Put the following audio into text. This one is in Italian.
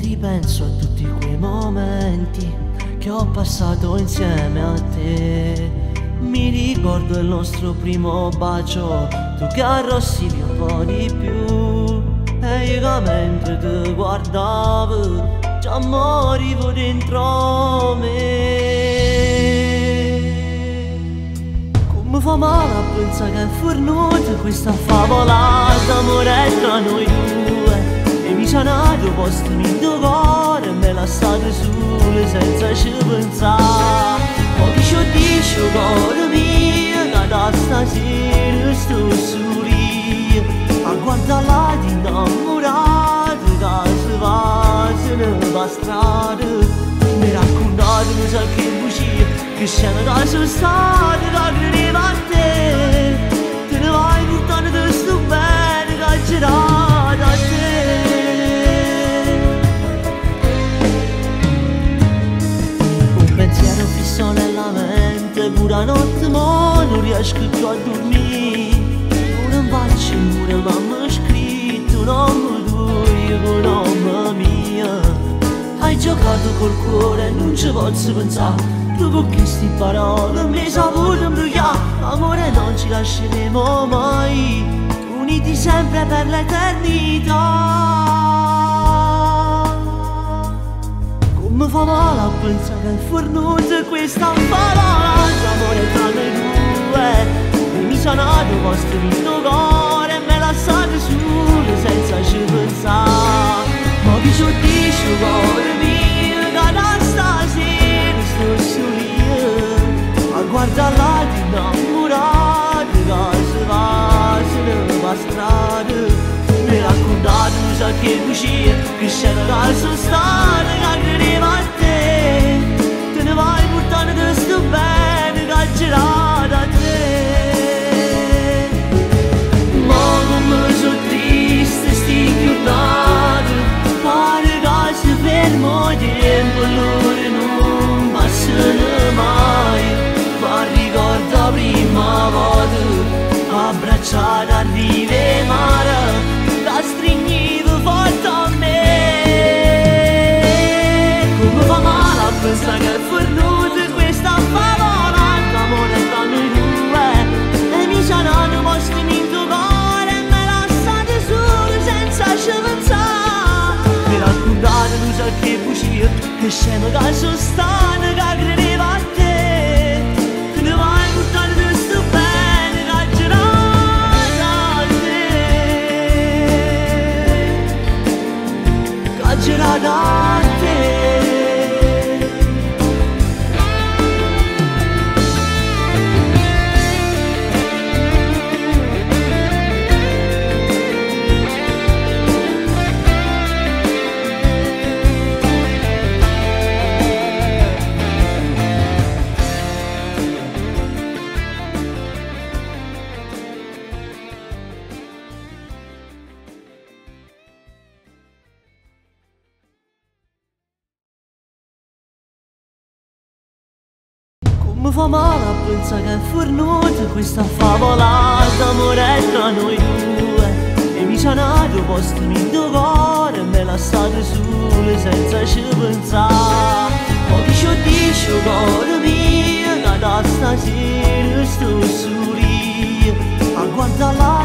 ripenso a tutti quei momenti che ho passato insieme a te. Mi ricordo il nostro primo bacio, tu che arrossivi un po' di più, e io che mentre ti guardavo già morivo dentro me. Come fa male a pensare che è fornuta questa favola d'amore tra noi due, e mi sono nato posto nel tuo cuore e me lasciate sole senza ci pensare. Poi ci dici cuore mio che da stasera sto solo io a guardare là di innamorato che si va, se ne va strada. Mi raccontate mi sa che bugie, che scena che sono state, che credeva a te. Te ne vai portando te sto bene che ha girato a te. Pensiero fisso nella mente, pure notte ma non riesco più a dormire. Non faccio pure mamma scritto un nome tuo con nome mio. Hai giocato col cuore e non ci posso pensare, tu con queste parole mi sa pure imbrogliare. Amore non ci lasceremo mai, uniti sempre per l'eternità. Mi fa male a pensare che è fornuta questa parola d'amore tra noi due, e mi sono nato posto nel tuo cuore e me lasciate solo senza ci pensare. Ma chi ci dice cuore mio che da stasera sto solo io a guardare là di innamorato che si va, se ne va strada. Mi raccontate mi sa che bugie, che scena che sono state, che credeva a te. Te ne vai portando te sto bene che ha girato a te. Ma come sono triste sti giornate, pare che si fermo tempo e loro non passano mai. Ma ricordo la prima volta abbracciata a rive mare, la stringivo forte a me. Come fa male a pensare che è fornuta questa favola d'amore tra noi due, e mi sono nato posto nel tuo cuore e me lasciate solo senza ci pensare. Mi raccontate tu sa che bugie, che scena che sono state, che credeva a te. Te ne vai portando te sto bene che ha girato a te, che ha girato a te. Mi fa male a pensare che è fornuta questa favola d'amore tra noi due, e mi sono nato posto nel tuo cuore e me lasciate sole senza ci pensare. Poi chi ci dice cuore mio che da stasera sto solo io a guardare là